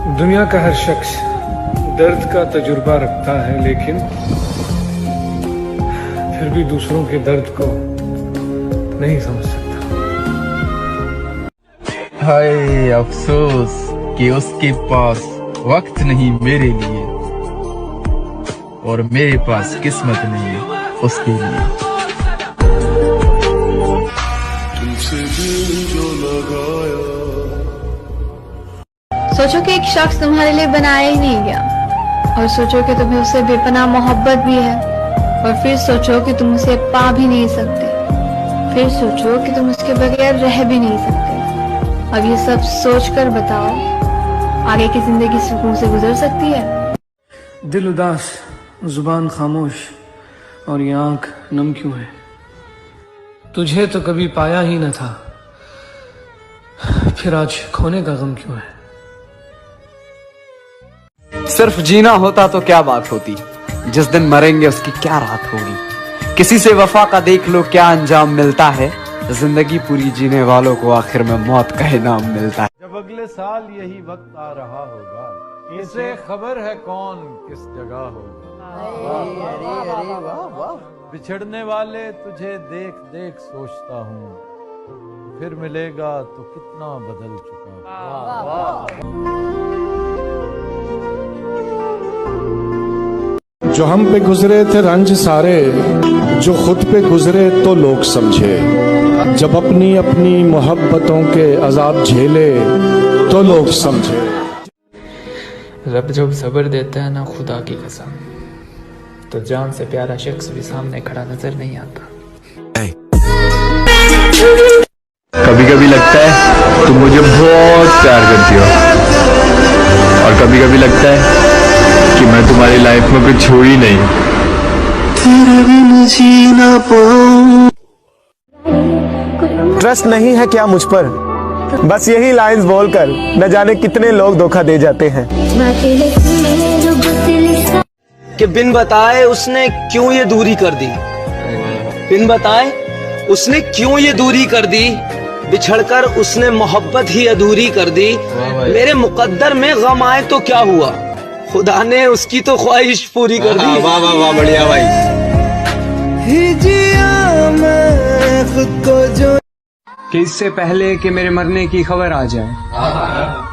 दुनिया का हर शख्स दर्द का तजुर्बा रखता है, लेकिन फिर भी दूसरों के दर्द को नहीं समझ सकता। हाय अफसोस कि उसके पास वक्त नहीं मेरे लिए, और मेरे पास किस्मत नहीं उसके लिए। तुमसे दिल जो लगाया। सोचो कि एक शख्स तुम्हारे लिए बनाया ही नहीं गया, और सोचो कि तुम्हें उससे बेपनाह मोहब्बत भी है, और फिर सोचो कि तुम उसे पा भी नहीं सकते, फिर सोचो कि तुम उसके बगैर रह भी नहीं सकते। अब ये सब सोचकर बताओ, आगे की जिंदगी सुकून से गुजर सकती है? दिल उदास, जुबान खामोश और ये आंख नम क्यों है? तुझे तो कभी पाया ही न था, फिर आज खोने का गम क्यों है? सिर्फ जीना होता तो क्या बात होती, जिस दिन मरेंगे उसकी क्या रात होगी। किसी से वफा का देख लो क्या अंजाम मिलता है, जिंदगी पूरी जीने वालों को आखिर में मौत का इनाम मिलता है। जब अगले साल यही वक्त आ रहा होगा, इसे खबर है कौन किस जगह होगा। बिछड़ने वाले तुझे देख देख सोचता हूँ, फिर मिलेगा तो कितना बदल चुका। जो हम पे गुजरे थे रंज सारे, जो खुद पे गुजरे तो लोग समझे। जब अपनी अपनी मोहब्बतों के अजाब झेले तो लोग समझे। रब जब सब्र देता है ना, खुदा की कसम, तो जान से प्यारा शख्स भी सामने खड़ा नजर नहीं आता। कभी कभी लगता है तुम मुझे बहुत प्यार करती हो, और कभी कभी लगता है कि मैं तुम्हारी लाइफ में कुछ छू ही नहीं। तेरे बिन जी ना पाऊं। ट्रस्ट नहीं है क्या मुझ पर? बस यही लाइंस बोलकर न जाने कितने लोग धोखा दे जाते हैं। कि बिन बताए उसने क्यों ये दूरी कर दी, बिन बताए उसने क्यों ये दूरी कर दी, बिछड़कर उसने मोहब्बत ही अधूरी कर दी। मेरे मुकद्दर में गम आए तो क्या हुआ, खुदा ने उसकी तो ख्वाहिश पूरी कर दी। वाह वाह वाह, बढ़िया भाई। खुद को जो कि इससे पहले कि मेरे मरने की खबर आ जाए,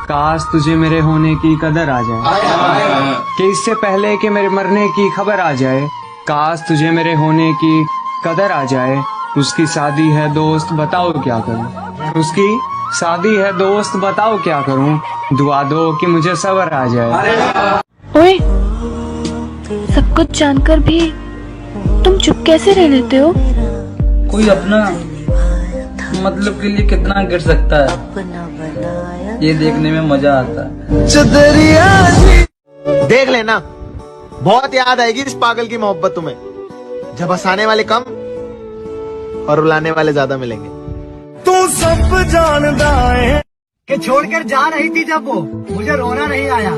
काश तुझे मेरे होने की कदर आ जाए। कि इससे पहले कि मेरे मरने की खबर आ जाए, काश तुझे मेरे होने की कदर आ जाए। उसकी शादी है दोस्त बताओ क्या करूं, उसकी शादी है दोस्त बताओ क्या करूं, दुआ दो कि मुझे सब्र आ जाए। ओए, सब कुछ जानकर भी तुम चुप कैसे रह लेते हो? कोई अपना मतलब के लिए कितना गिर सकता है, ये देखने में मजा आता है। देख लेना, बहुत याद आएगी इस पागल की मोहब्बत तुम्हें, जब हंसाने वाले कम और रुलाने वाले ज्यादा मिलेंगे। तू सब जानता है कि छोड़कर जा रही थी जब वो, मुझे रोना नहीं आया।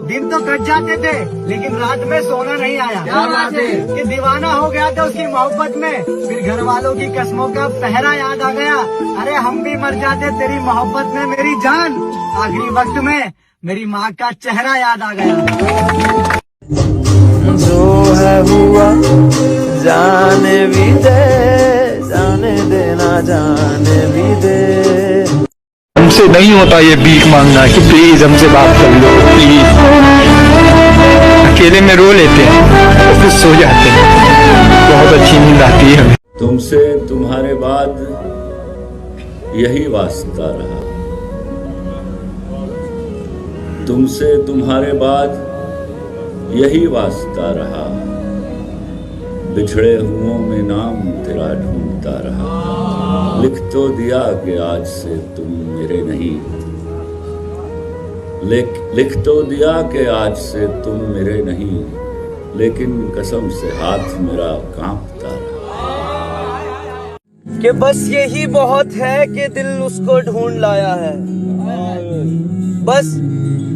दिन तो कट जाते थे लेकिन रात में सोना नहीं आया। कि दीवाना हो गया था उसकी मोहब्बत में, फिर घर वालों की कसमों का पहरा याद आ गया। अरे हम भी मर जाते तेरी मोहब्बत में मेरी जान, आखिरी वक्त में मेरी माँ का चेहरा याद आ गया। जो है हुआ जाने भी दे, जाने देना जाने भी दे। हमसे नहीं होता ये भीख मांगना कि प्लीज हमसे बात कर लो प्लीज। अकेले में रो लेते हैं और फिर सो जाते हैं, बहुत अच्छी नींद आती है हमें। तुमसे तुम्हारे बाद यही वास्ता रहा, तुमसे तुम्हारे बाद यही वास्ता रहा। बिछड़े हुओं में नाम तेरा ढूंढता रहा। लिख तो दिया कि आज से तुम मेरे नहीं, लिख तो दिया कि आज से तुम मेरे नहीं, लेकिन कसम से हाथ मेरा कांपता रहा। कि बस यही बहुत है कि दिल उसको ढूंढ लाया है, बस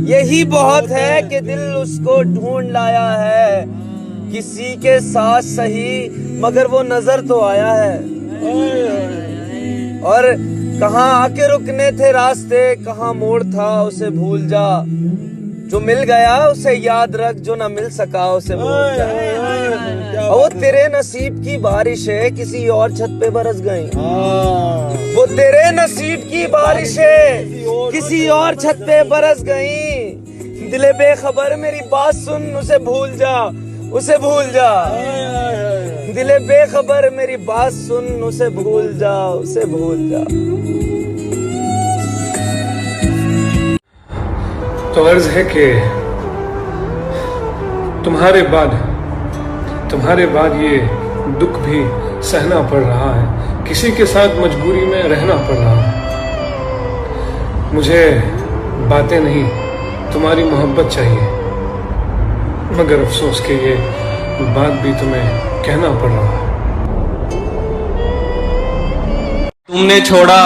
यही बहुत है कि दिल उसको ढूंढ लाया है। किसी के साथ सही मगर वो नजर तो आया है, और कहाँ आके रुकने थे रास्ते, कहाँ मोड़ था उसे भूल जा। जो मिल गया उसे याद रख, जो ना मिल सका उसे भूल जा। वो तेरे नसीब की बारिश है, किसी और छत पे बरस गई। वो तेरे नसीब की बारिश है, किसी और छत पे बरस गई। दिले बेखबर मेरी बात सुन, उसे भूल जा, उसे भूल जा। दिले बेखबर मेरी बात सुन, उसे भूल जा, उसे भूल जा। तो अर्ज है कि तुम्हारे बाद ये दुख भी सहना पड़ रहा है, किसी के साथ मजबूरी में रहना पड़ रहा है। मुझे बातें नहीं, तुम्हारी मोहब्बत चाहिए, मगर अफसोस के ये बात भी तुम्हें कहना पड़ रहा है। तुमने छोड़ा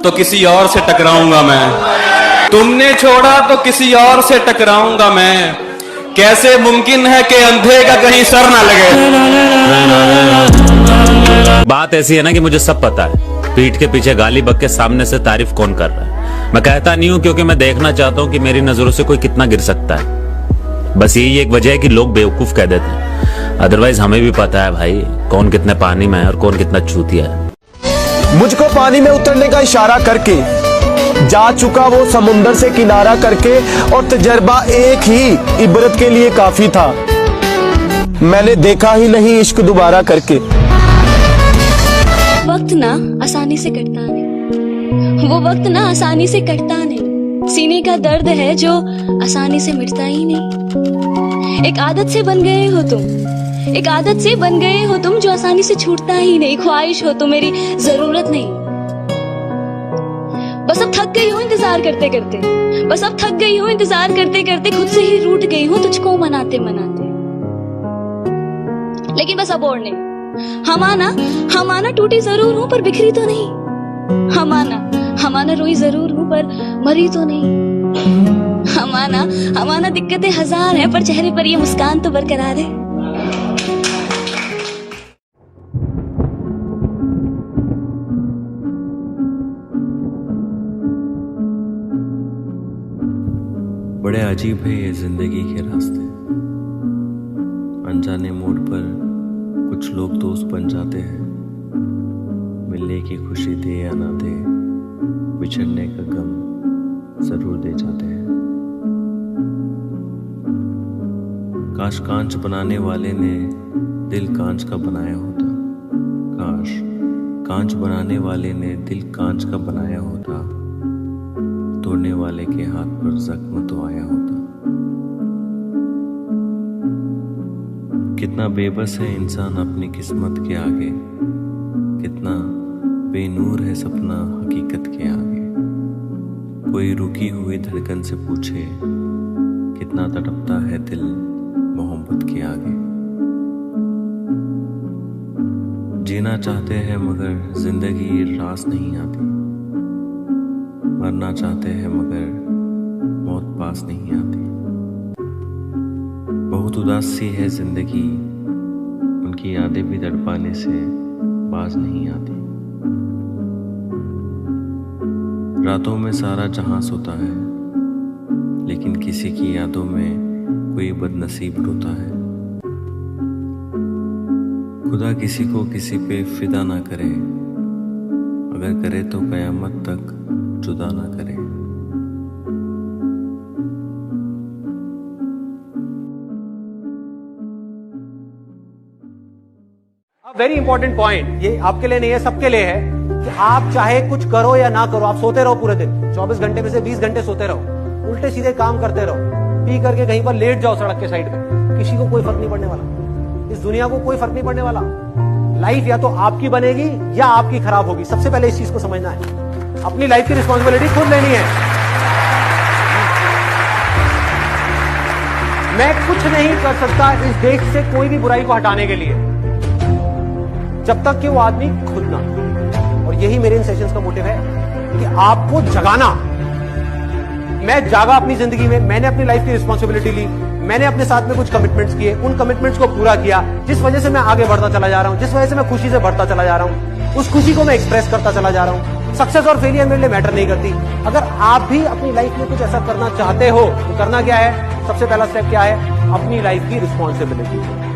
तो किसी और से टकराऊंगा मैं, तुमने छोड़ा तो किसी और से टकराऊंगा मैं। कैसे मुमकिन है कि अंधे का कहीं सर ना लगे। बात ऐसी है ना कि मुझे सब पता है, पीठ के पीछे गाली बक के सामने से तारीफ कौन कर रहा है। मैं कहता नहीं हूं क्योंकि मैं देखना चाहता हूं कि मेरी नजरों से कोई कितना गिर सकता है। बस यही एक वजह है कि लोग बेवकूफ कह देते हैं, अदरवाइज हमें भी पता है भाई कौन कितने पानी में है और कौन कितना चूतिया है। मुझको पानी में उतरने का इशारा करके जा चुका वो समुंदर से किनारा करके, और तजर्बा एक ही इबरत के लिए काफी था। मैंने देखा ही नहीं इश्क दोबारा करके। वक्त ना आसानी से कटता नहीं, वो वक्त ना आसानी से कटता नहीं। सीने का दर्द है जो आसानी से मिटता ही नहीं। एक आदत से बन गए हो तुम, एक आदत से बन गए हो तुम जो आसानी से छूटता ही नहीं। ख्वाहिश हो तो मेरी जरूरत नहीं, बस अब थक गई हूँ इंतजार करते करते। बस अब थक गई हूँ इंतजार करते करते, खुद से ही रूठ गई हूँ तुझको मनाते मनाते। लेकिन बस अब और नहीं। हम आना टूटी जरूर हूँ पर बिखरी तो नहीं। हम आना रोई जरूर हूँ पर मरी तो नहीं। हम आना दिक्कतें हजार हैं पर चेहरे पर ये मुस्कान तो बरकरार है। बड़े अजीब है ये जिंदगी के रास्ते। अनजाने मोड़ पर कुछ लोग दोस्त बन जाते हैं। मिलने की खुशी दे या ना दे, बिछड़ने का गम जरूर दे जाते हैं। काश कांच बनाने वाले ने दिल कांच का बनाया होता। काश कांच बनाने वाले ने दिल कांच का बनाया होता। तोड़ने वाले के हाथ पर जख्म तो आया होता। कितना बेबस है इंसान अपनी किस्मत के आगे, कितना बेनूर है सपना हकीकत के आगे। कोई रुकी हुई धड़कन से पूछे, कितना तड़पता है दिल मोहब्बत के आगे। जीना चाहते हैं मगर जिंदगी रास नहीं आती। मरना चाहते हैं मगर मौत पास नहीं आती। बहुत उदास सी है जिंदगी, उनकी यादें भी तड़पाने से बाज नहीं आती। रातों में सारा जहां सोता है, लेकिन किसी की यादों में कोई बदनसीब रोता है। खुदा किसी को किसी पे फिदा ना करे, अगर करे तो कयामत तक जुदा ना करे। वेरी इंपॉर्टेंट पॉइंट, ये आपके लिए नहीं है, सबके लिए है कि आप चाहे कुछ करो या ना करो, आप सोते रहो पूरे दिन, 24 घंटे में से 20 घंटे सोते रहो, उल्टे सीधे काम करते रहो, पी करके कहीं पर लेट जाओ सड़क के साइड पे, किसी को कोई फर्क नहीं पड़ने वाला। इस दुनिया को कोई फर्क नहीं पड़ने वाला। लाइफ या तो आपकी बनेगी या आपकी खराब होगी। सबसे पहले इस चीज को समझना है। अपनी लाइफ की रिस्पॉन्सिबिलिटी खुद लेनी है। मैं कुछ नहीं कर सकता इस देश से कोई भी बुराई को हटाने के लिए, जब तक कि वो आदमी खुद ना। और यही मेरे इन सेशंस का मोटिव है कि आपको जगाना। मैं जागा अपनी जिंदगी में, मैंने अपनी लाइफ की रिस्पॉन्सिबिलिटी ली, मैंने अपने साथ में कुछ कमिटमेंट्स किए, उन कमिटमेंट्स को पूरा किया, जिस वजह से मैं आगे बढ़ता चला जा रहा हूं, जिस वजह से मैं खुशी से बढ़ता चला जा रहा हूं, उस खुशी को मैं एक्सप्रेस करता चला जा रहा हूं। सक्सेस और फेलियर मेरे लिए मैटर नहीं करती। अगर आप भी अपनी लाइफ में कुछ ऐसा करना चाहते हो तो करना क्या है, सबसे पहला स्टेप क्या है, अपनी लाइफ की रिस्पॉन्सिबिलिटी।